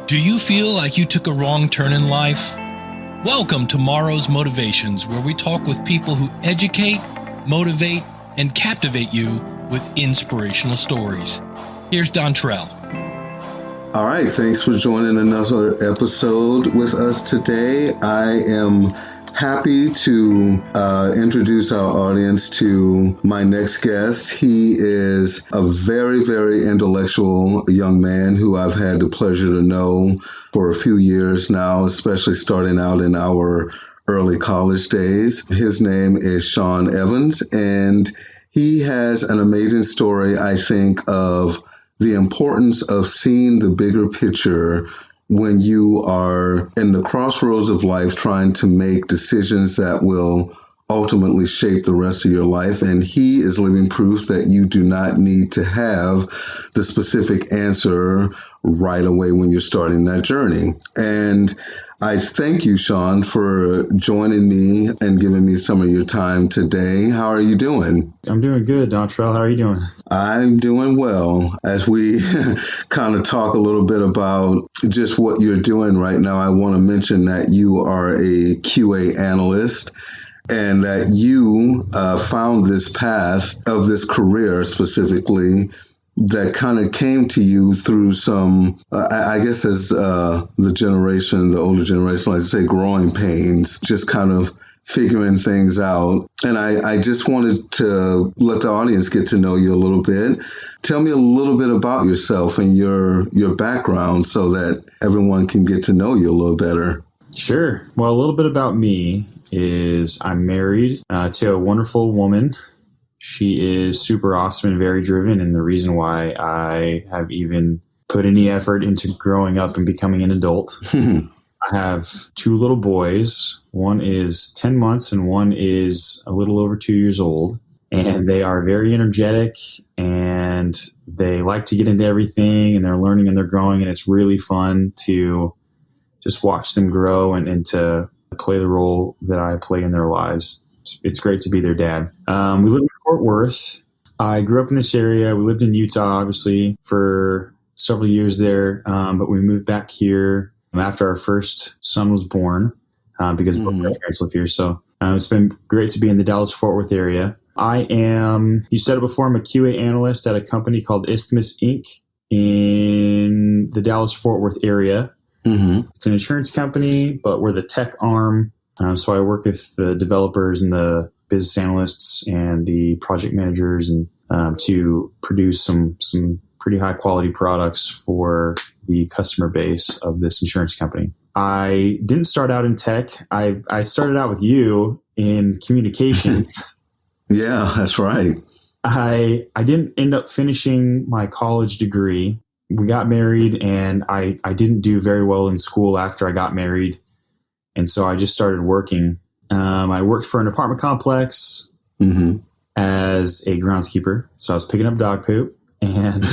Do you feel like you took a wrong turn in life? Welcome to Tomorrow's Motivations, where we talk with people who educate, motivate, and captivate you with inspirational stories. Here's Dontrell. All right, thanks for joining another episode with us today. I am happy to introduce our audience to my next guest. He is a very, very intellectual young man who I've had the pleasure to know for a few years now, especially starting out in our early college days. His name is Sean Evans, and he has an amazing story, I think, of the importance of seeing the bigger picture when you are in the crossroads of life trying to make decisions that will ultimately shape the rest of your life. And he is living proof that you do not need to have the specific answer right away when you're starting that journey. And I thank you, Sean, for joining me and giving me some of your time today. How are you doing? I'm doing good, Dontrell. How are you doing? I'm doing well. As we kind of talk a little bit about just what you're doing right now, I want to mention that you are a QA analyst and that you found this path of this career specifically that kind of came to you through some, I guess as the older generation likes to say, growing pains, just kind of figuring things out. And I just wanted to let the audience get to know you a little bit. Tell me a little bit about yourself and your background so that everyone can get to know you a little better. Sure. Well, a little bit about me is I'm married to a wonderful woman. She is super awesome and very driven, and the reason why I have even put any effort into growing up and becoming an adult. I have two little boys. One is 10 months and one is a little over 2 years old, and they are very energetic and they like to get into everything, and they're learning and they're growing, and it's really fun to just watch them grow and to play the role that I play in their lives. It's great to be their dad. We live in Fort Worth. I grew up in this area. We lived in Utah, obviously, for several years there, but we moved back here after our first son was born because both my parents live here. So it's been great to be in the Dallas-Fort Worth area. You said it before, I'm a QA analyst at a company called Isthmus Inc. in the Dallas-Fort Worth area. Mm-hmm. It's an insurance company, but we're the tech arm. So I work with the developers and the business analysts and the project managers and to produce some pretty high quality products for the customer base of this insurance company. I didn't start out in tech. I started out with you in communications. Yeah, that's right. I didn't end up finishing my college degree. We got married, and I didn't do very well in school after I got married. And so I just started working. I worked for an apartment complex as a groundskeeper. So I was picking up dog poop, and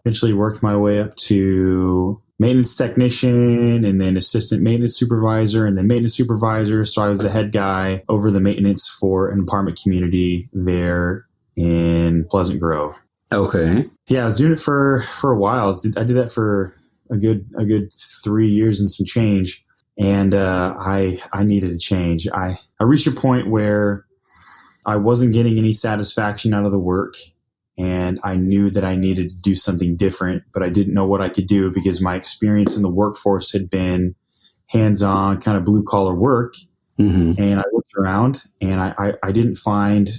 eventually worked my way up to maintenance technician, and then assistant maintenance supervisor, and then maintenance supervisor. So I was the head guy over the maintenance for an apartment community there in Pleasant Grove. Okay. Yeah, I was doing it for a while. I did that for a good 3 years and some change. And I needed a change. I reached a point where I wasn't getting any satisfaction out of the work, and I knew that I needed to do something different, but I didn't know what I could do because my experience in the workforce had been hands-on, kind of blue-collar work. Mm-hmm. And I looked around, and I didn't find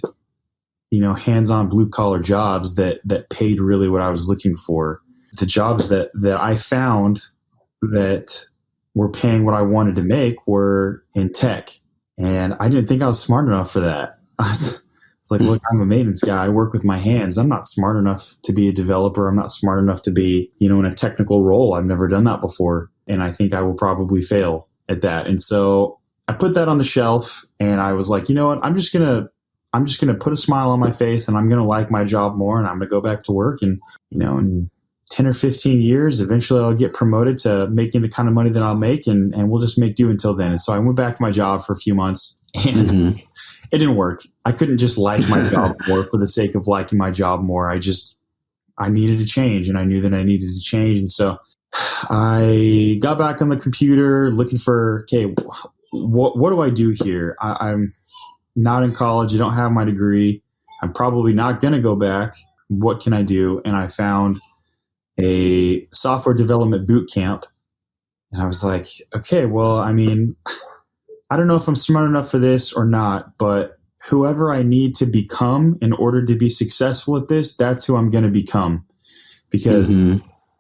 hands-on blue-collar jobs that paid really what I was looking for. The jobs that I found that were paying what I wanted to make were in tech. And I didn't think I was smart enough for that. I was like, look, I'm a maintenance guy. I work with my hands. I'm not smart enough to be a developer. I'm not smart enough to be, in a technical role. I've never done that before. And I think I will probably fail at that. And so I put that on the shelf, and I was like, you know what? I'm just going to put a smile on my face, and I'm going to like my job more, and I'm going to go back to work. And, in 10 or 15 years, eventually I'll get promoted to making the kind of money that I'll make, and we'll just make do until then. And so I went back to my job for a few months, and it didn't work. I couldn't just like my job more for the sake of liking my job more. I needed to change, and I knew that I needed to change. And so I got back on the computer looking for, okay, what do I do here? I'm not in college. I don't have my degree. I'm probably not going to go back. What can I do? And I found a software development boot camp. And I was like, okay, well, I mean, I don't know if I'm smart enough for this or not, but whoever I need to become in order to be successful at this, that's who I'm going to become, because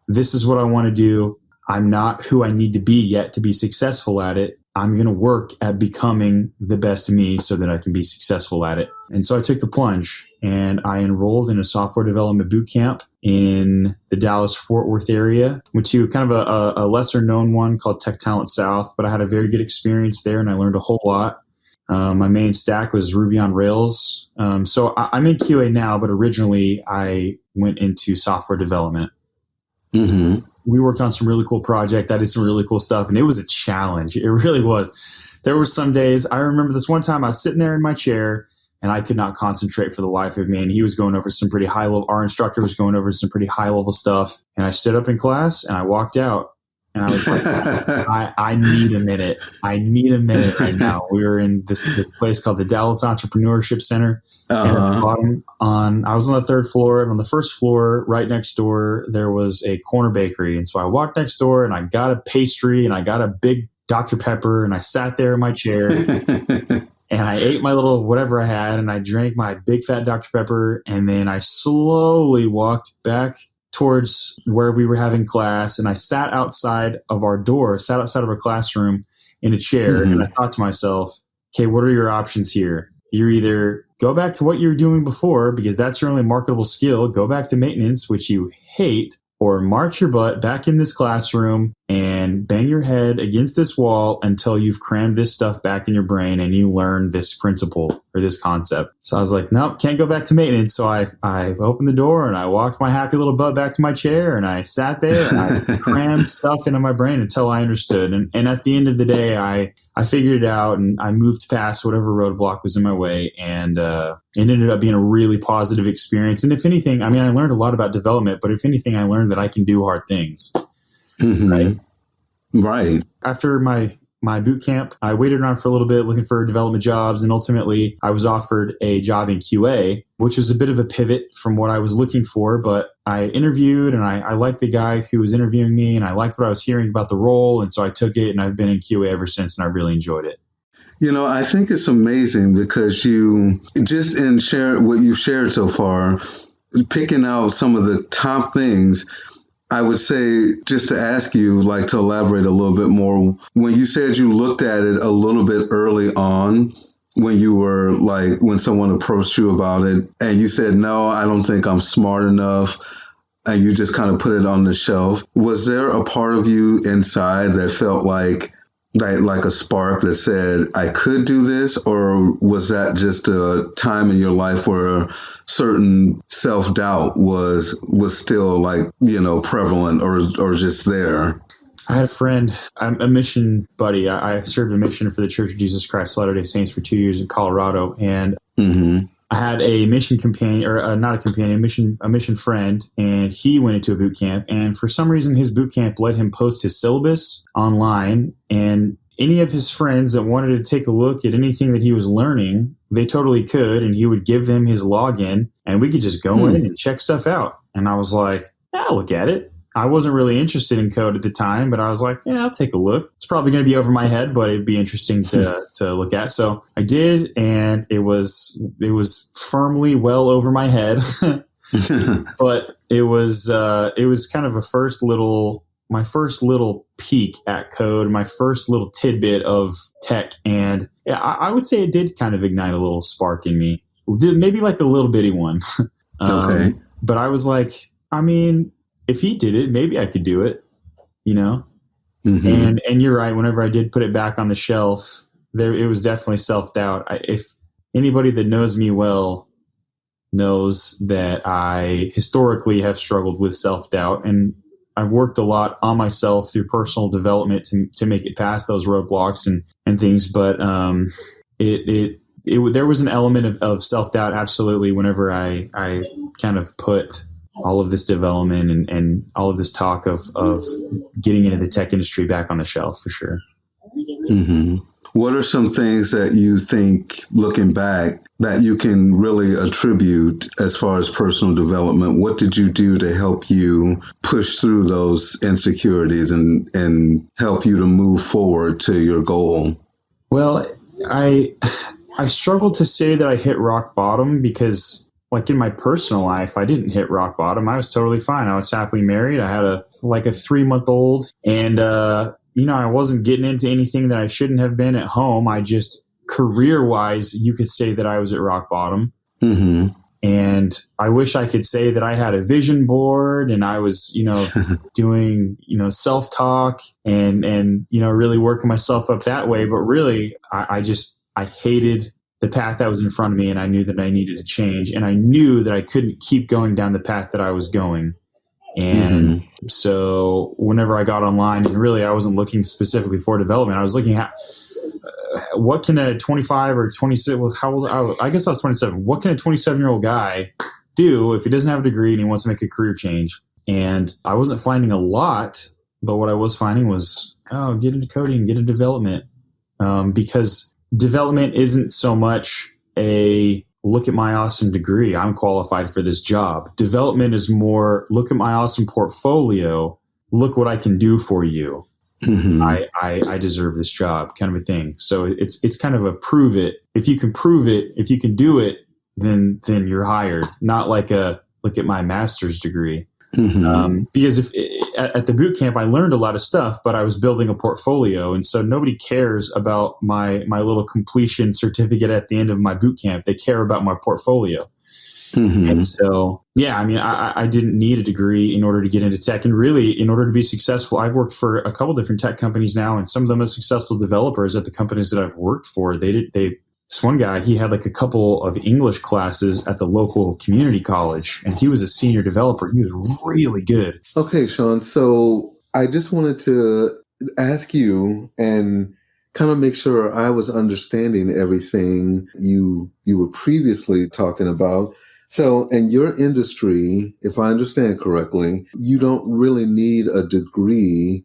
this is what I want to do. I'm not who I need to be yet to be successful at it. I'm going to work at becoming the best me so that I can be successful at it. And so I took the plunge and I enrolled in a software development boot camp in the Dallas-Fort Worth area. Went to kind of a lesser known one called Tech Talent South, but I had a very good experience there and I learned a whole lot. My main stack was Ruby on Rails. So I'm in QA now, but originally I went into software development. We worked on some really cool project. I did some really cool stuff, and it was a challenge. It really was. There were some days, I remember this one time I was sitting there in my chair, and I could not concentrate for the life of me, and he was going over some pretty high level, our instructor was going over some pretty high level stuff, and I stood up in class, and I walked out, and I was like, I need a minute. I need a minute right now. We were in this place called the Dallas Entrepreneurship Center. And at the bottom I was on the third floor, and on the first floor, right next door, there was a corner bakery. And so I walked next door and I got a pastry and I got a big Dr. Pepper and I sat there in my chair and I ate my little whatever I had and I drank my big fat Dr. Pepper. And then I slowly walked back towards where we were having class, and I sat outside of our classroom in a chair. And I thought to myself, okay, what are your options here? You either go back to what you were doing before, because that's your only marketable skill, go back to maintenance, which you hate, or march your butt back in this classroom and bang your head against this wall until you've crammed this stuff back in your brain and you learn this principle or this concept. So I was like, nope, can't go back to maintenance. So I opened the door and I walked my happy little butt back to my chair and I sat there and I crammed stuff into my brain until I understood. And at the end of the day, I figured it out and I moved past whatever roadblock was in my way, and it ended up being a really positive experience. And if anything, I mean, I learned a lot about development, but if anything, I learned that I can do hard things. Right. After my boot camp, I waited around for a little bit looking for development jobs, and ultimately I was offered a job in QA, which was a bit of a pivot from what I was looking for. But I interviewed and I liked the guy who was interviewing me, and I liked what I was hearing about the role. And so I took it, and I've been in QA ever since, and I really enjoyed it. You know, I think it's amazing because you just in what you've shared so far, picking out some of the top things. I would say, just to ask you, like, to elaborate a little bit more, when you said you looked at it a little bit early on, when you were like, when someone approached you about it and you said, no, I don't think I'm smart enough, and you just kind of put it on the shelf, was there a part of you inside that felt like a spark that said, I could do this? Or was that just a time in your life where certain self-doubt was still, like, you know, prevalent or just there? I had a friend, I'm a mission buddy. I served a mission for the Church of Jesus Christ Latter-day Saints for 2 years in Colorado. And I had a mission companion, or not a companion, a mission friend, and he went into a boot camp. And for some reason, his boot camp let him post his syllabus online. And any of his friends that wanted to take a look at anything that he was learning, they totally could. And he would give them his login, and we could just go in and check stuff out. And I was like, yeah, I'll look at it. I wasn't really interested in code at the time, but I was like, yeah, I'll take a look. It's probably going to be over my head, but it'd be interesting to look at. So I did, and it was firmly well over my head. But it was kind of my first little peek at code, my first little tidbit of tech. And yeah, I would say it did kind of ignite a little spark in me, maybe like a little bitty one. Okay. But I was like, I mean, if he did it, maybe I could do it, you know? And you're right. Whenever I did put it back on the shelf, it was definitely self-doubt. If anybody that knows me well knows that I historically have struggled with self-doubt, and I've worked a lot on myself through personal development to make it past those roadblocks and things. But there was an element of self-doubt, absolutely, whenever I kind of put all of this development and all of this talk of getting into the tech industry back on the shelf for sure. Mm-hmm. What are some things that you think, looking back, that you can really attribute as far as personal development? What did you do to help you push through those insecurities and help you to move forward to your goal? Well, I struggle to say that I hit rock bottom because, like, in my personal life, I didn't hit rock bottom. I was totally fine. I was happily married. I had a 3-month-old, and I wasn't getting into anything that I shouldn't have been at home. I just, career-wise, you could say that I was at rock bottom. Mm-hmm. And I wish I could say that I had a vision board and I was, doing, self-talk and really working myself up that way. But really, I hated the path that was in front of me, and I knew that I needed to change. And I knew that I couldn't keep going down the path that I was going. And so whenever I got online, and really I wasn't looking specifically for development, I was looking at what can a 25 or 26, well, how old, I guess I was 27. What can a 27-year-old guy do if he doesn't have a degree and he wants to make a career change? And I wasn't finding a lot, but what I was finding was, get into coding, get into development. Because development isn't so much a look at my awesome degree, I'm qualified for this job. Development is more, look at my awesome portfolio, look what I can do for you. Mm-hmm. I deserve this job, kind of a thing. So it's kind of a prove it. If you can prove it, if you can do it, then you're hired. Not like a look at my master's degree. Mm-hmm. Because at the boot camp, I learned a lot of stuff, but I was building a portfolio. And so nobody cares about my little completion certificate at the end of my boot camp. They care about my portfolio. Mm-hmm. And so, I didn't need a degree in order to get into tech. And really, in order to be successful, I've worked for a couple different tech companies now. And some of the most successful developers at the companies that I've worked for, this one guy, he had like a couple of English classes at the local community college, and he was a senior developer. He was really good. Okay, Sean. So I just wanted to ask you and kind of make sure I was understanding everything you were previously talking about. So in your industry, if I understand correctly, you don't really need a degree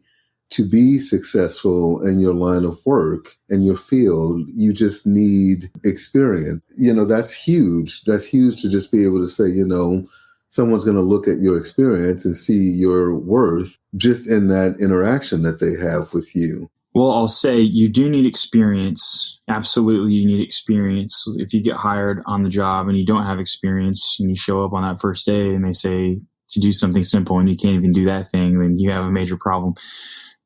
to be successful in your line of work and your field. You just need experience. That's huge. That's huge to just be able to say, someone's going to look at your experience and see your worth just in that interaction that they have with you. Well, I'll say you do need experience. Absolutely, you need experience. If you get hired on the job and you don't have experience and you show up on that first day and they say to do something simple and you can't even do that thing, then you have a major problem.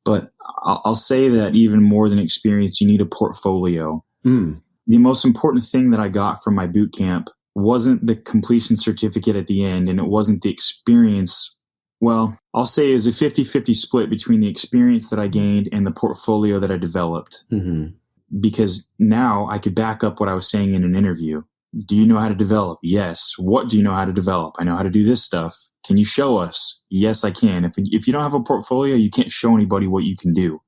But I'll say that even more than experience, you need a portfolio. The most important thing that I got from my boot camp wasn't the completion certificate at the end, and it wasn't the experience. Well, I'll say it was a 50-50 split between the experience that I gained and the portfolio that I developed. Mm-hmm. Because now I could back up what I was saying in an interview. Do you know how to develop? Yes. What do you know how to develop? I know how to do this stuff. Can you show us? Yes, I can. If you don't have a portfolio, you can't show anybody what you can do,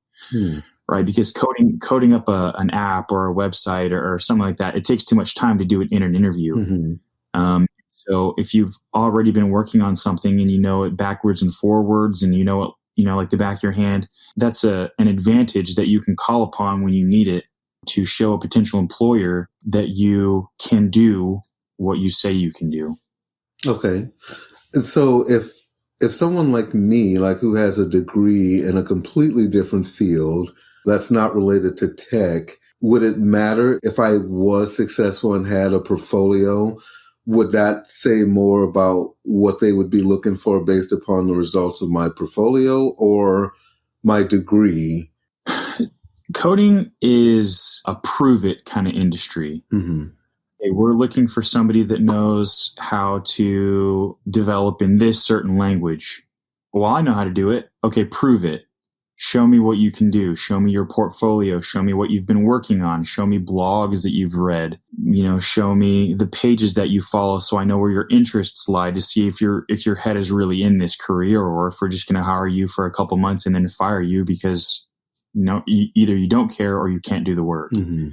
right? Because coding up an app or a website or something like that, it takes too much time to do it in an interview. Mm-hmm. So if you've already been working on something and you know it backwards and forwards and you know it, like the back of your hand, that's an advantage that you can call upon when you need it to show a potential employer that you can do what you say you can do. Okay. And so if someone like me, who has a degree in a completely different field that's not related to tech, would it matter if I was successful and had a portfolio? Would that say more about what they would be looking for based upon the results of my portfolio or my degree? Coding is a prove it kind of industry. Mm-hmm. We're looking for somebody that knows how to develop in this certain language. Well, I know how to do it. Okay, prove it. Show me what you can do. Show me your portfolio. Show me what you've been working on. Show me blogs that you've read. Show me the pages that you follow so I know where your interests lie to see if your head is really in this career or if we're just going to hire you for a couple months and then fire you because either you don't care or you can't do the work. Mm-hmm.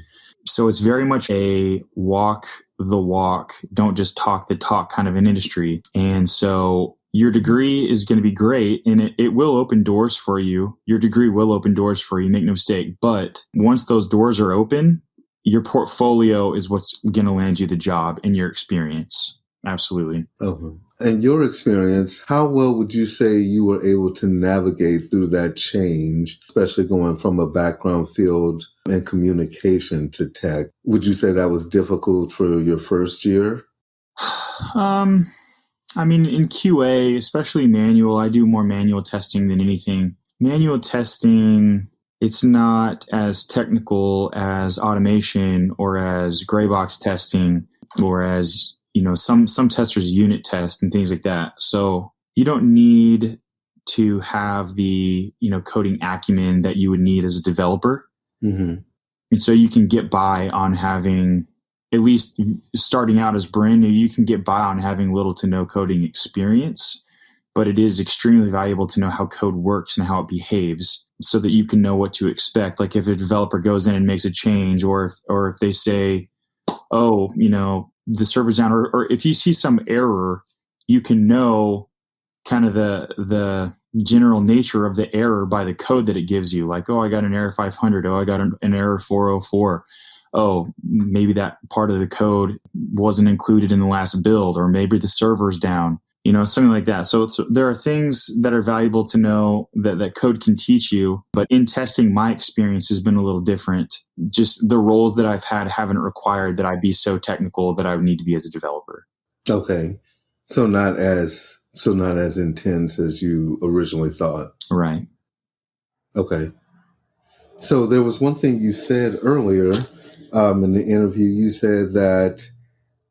So it's very much a walk the walk, don't just talk the talk kind of an industry. And so your degree is going to be great and it will open doors for you. Your degree will open doors for you, make no mistake. But once those doors are open, your portfolio is what's going to land you the job and your experience. Absolutely. Okay. And your experience, how well would you say you were able to navigate through that change, especially going from a background field in communication to tech? Would you say that was difficult for your first year? I mean, in QA, especially manual, I do more manual testing than anything. Manual testing, it's not as technical as automation or as gray box testing or as, some testers unit test and things like that. So you don't need to have the, coding acumen that you would need as a developer. Mm-hmm. And so you can get by on having, at least starting out as brand new, you can get by on having little to no coding experience, but it is extremely valuable to know how code works and how it behaves so that you can know what to expect. Like if a developer goes in and makes a change, or if they say, oh, the server's down, or if you see some error, you can know kind of the general nature of the error by the code that it gives you. Like, oh, I got an error 500. Oh, I got an error 404. Oh, maybe that part of the code wasn't included in the last build, or maybe the server's down, something like that. So there are things that are valuable to know that code can teach you. But in testing, my experience has been a little different. Just the roles that I've had haven't required that I be so technical that I would need to be as a developer. Okay. So not as intense as you originally thought. Right. Okay. So there was one thing you said earlier in the interview. You said that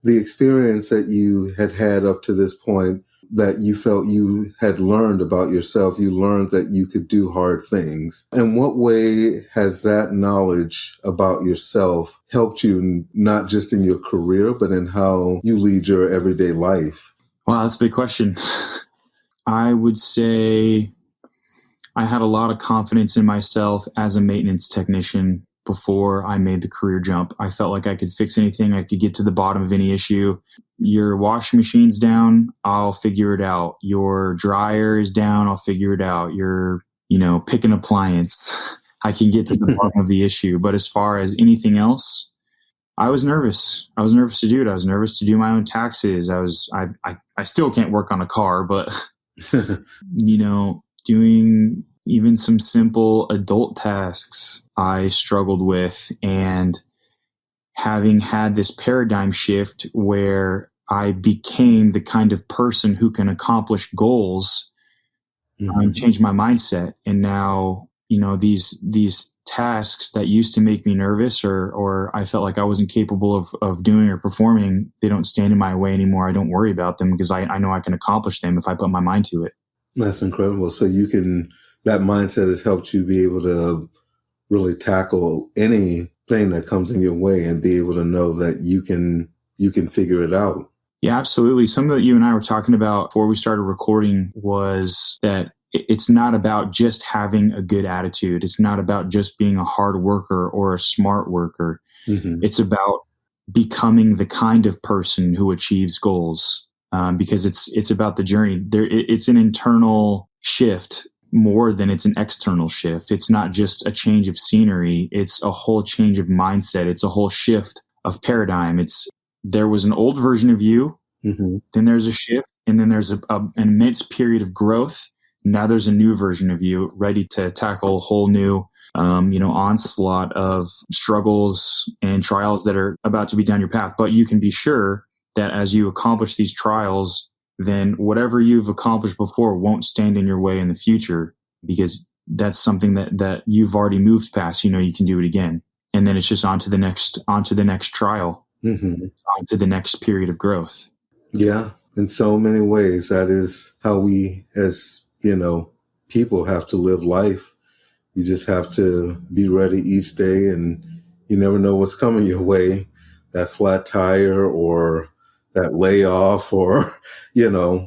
the experience that you had up to this point, that you felt you had learned about yourself, you learned that you could do hard things. In what way has that knowledge about yourself helped you, not just in your career, but in how you lead your everyday life? Wow, that's a big question. I would say I had a lot of confidence in myself as a maintenance technician before I made the career jump. I felt like I could fix anything. I could get to the bottom of any issue. Your washing machine's down, I'll figure it out. Your dryer is down, I'll figure it out. Your, pick an appliance, I can get to the bottom of the issue. But as far as anything else, I was nervous. I was nervous to do it. I was nervous to do my own taxes. I still can't work on a car, but doing even some simple adult tasks I struggled with, and having had this paradigm shift where I became the kind of person who can accomplish goals, changed my mindset. And now, these tasks that used to make me nervous or I felt like I wasn't capable of doing or performing, they don't stand in my way anymore. I don't worry about them because I know I can accomplish them if I put my mind to it. That's incredible. So that mindset has helped you be able to really tackle anything that comes in your way and be able to know that you can figure it out. Yeah, absolutely. Something that you and I were talking about before we started recording was that it's not about just having a good attitude. It's not about just being a hard worker or a smart worker. Mm-hmm. It's about becoming the kind of person who achieves goals. Because it's about the journey. It's an internal shift more than it's an external shift. It's not just a change of scenery. It's a whole change of mindset. It's a whole shift of paradigm. There was an old version of you, mm-hmm. Then there's a shift, and then there's an immense period of growth. Now there's a new version of you ready to tackle a whole new onslaught of struggles and trials that are about to be down your path. But you can be sure that as you accomplish these trials, then whatever you've accomplished before won't stand in your way in the future, because that's something that you've already moved past. You can do it again. And then it's just on to the next trial, mm-hmm. On to the next period of growth. Yeah. In so many ways, that is how we as, people have to live life. You just have to be ready each day, and you never know what's coming your way. That flat tire or that layoff or,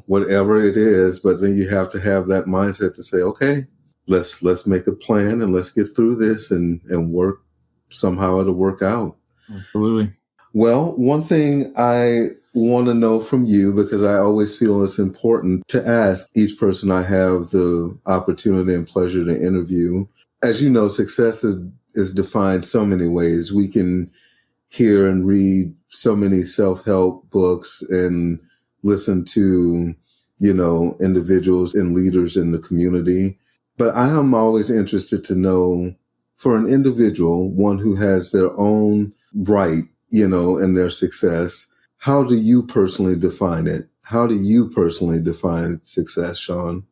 whatever it is. But then you have to have that mindset to say, okay, let's make a plan and let's get through this and work. Somehow it'll work out. Absolutely. Well, one thing I want to know from you, because I always feel it's important to ask each person I have the opportunity and pleasure to interview. As you know, success is defined so many ways. We can hear and read so many self-help books and listen to, individuals and leaders in the community. But I am always interested to know, for an individual, one who has their own right, in their success, how do you personally define it? How do you personally define success, Sean?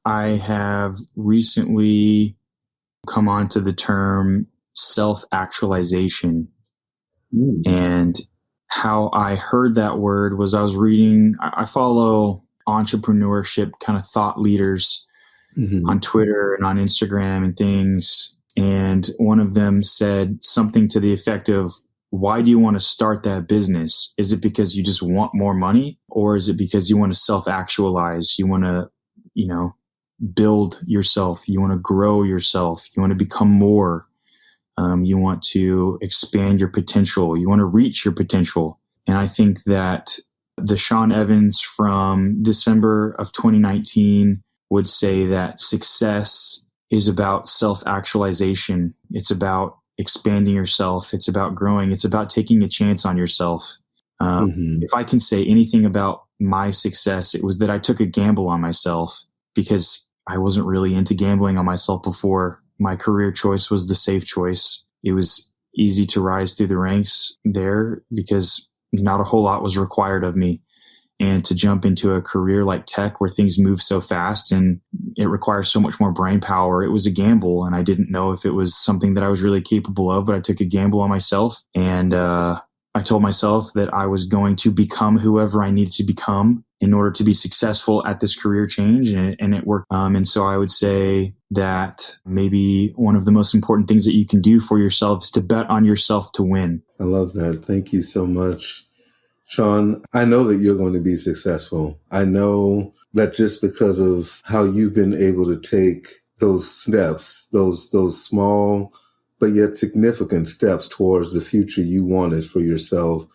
I have recently come onto the term self-actualization. And how I heard that word was I was reading, I follow entrepreneurship kind of thought leaders on Twitter and on Instagram and things. And one of them said something to the effect of, why do you want to start that business? Is it because you just want more money, or is it because you want to self-actualize? You want to, build yourself. You want to grow yourself. You want to become more. You want to expand your potential. You want to reach your potential. And I think that the Sean Evans from December of 2019 would say that success is about self-actualization. It's about expanding yourself. It's about growing. It's about taking a chance on yourself. If I can say anything about my success, it was that I took a gamble on myself, because I wasn't really into gambling on myself before. My career choice was the safe choice. It was easy to rise through the ranks there because not a whole lot was required of me. And to jump into a career like tech where things move so fast and it requires so much more brain power, it was a gamble. And I didn't know if it was something that I was really capable of, but I took a gamble on myself. And I told myself that I was going to become whoever I needed to become in order to be successful at this career change. And it worked. And so I would say that maybe one of the most important things that you can do for yourself is to bet on yourself to win. I love that. Thank you so much, Sean. I know that you're going to be successful. I know that just because of how you've been able to take those steps, those small but yet significant steps towards the future you wanted for yourself,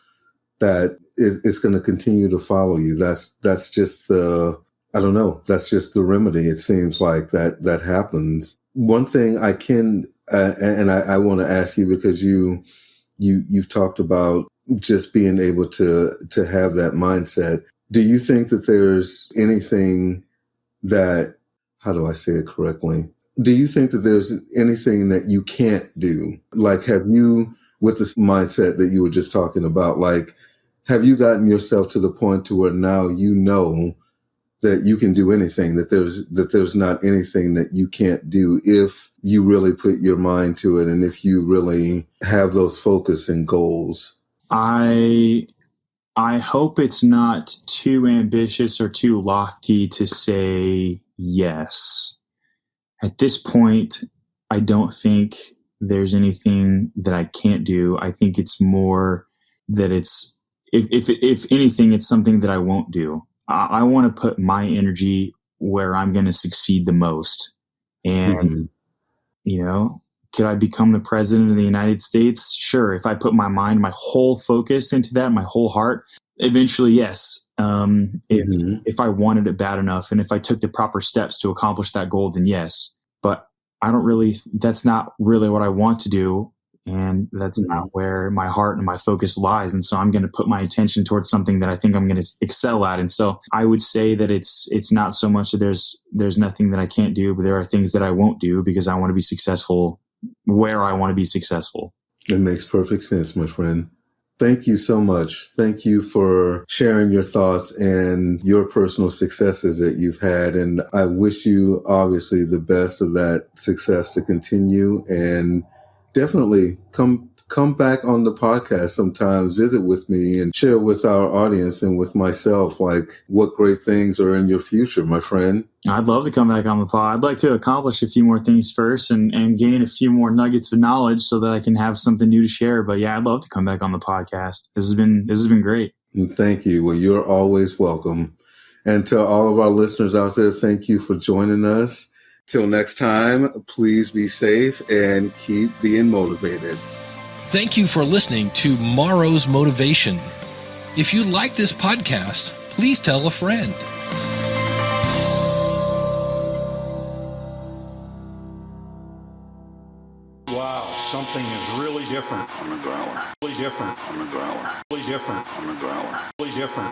that it's going to continue to follow you. That's just that's just the remedy. It seems like that happens. One thing I can, and I want to ask you, because you've talked about just being able to have that mindset. Do you think that there's anything that, how do I say it correctly? Do you think that there's anything that you can't do? Like, have you, with this mindset that you were just talking about, like, have you gotten yourself to the point to where now you know that you can do anything, that there's not anything that you can't do if you really put your mind to it and if you really have those focus and goals? I hope it's not too ambitious or too lofty to say yes. At this point, I don't think there's anything that I can't do. I think it's more that it's, if anything, it's something that I won't do. I want to put my energy where I'm going to succeed the most. And, could I become the president of the United States? Sure. If I put my mind, my whole focus into that, my whole heart, eventually, yes. If I wanted it bad enough and if I took the proper steps to accomplish that goal, then yes. But that's not really what I want to do. And that's not where my heart and my focus lies. And so I'm going to put my attention towards something that I think I'm going to excel at. And so I would say that it's not so much that there's nothing that I can't do, but there are things that I won't do because I want to be successful where I want to be successful. It makes perfect sense, my friend. Thank you so much. Thank you for sharing your thoughts and your personal successes that you've had. And I wish you obviously the best of that success to continue, and definitely come back on the podcast sometimes, visit with me and share with our audience and with myself, like, what great things are in your future, my friend. I'd love to come back on the pod. I'd like to accomplish a few more things first and gain a few more nuggets of knowledge so that I can have something new to share. But yeah, I'd love to come back on the podcast. This has been great. Thank you. Well, you're always welcome. And to all of our listeners out there, thank you for joining us. Till next time, please be safe and keep being motivated. Thank you for listening to Tomorrow's Motivation. If you like this podcast, please tell a friend. Wow, something is really different on a growler. Really different on a growler. Really different on a growler. Really different.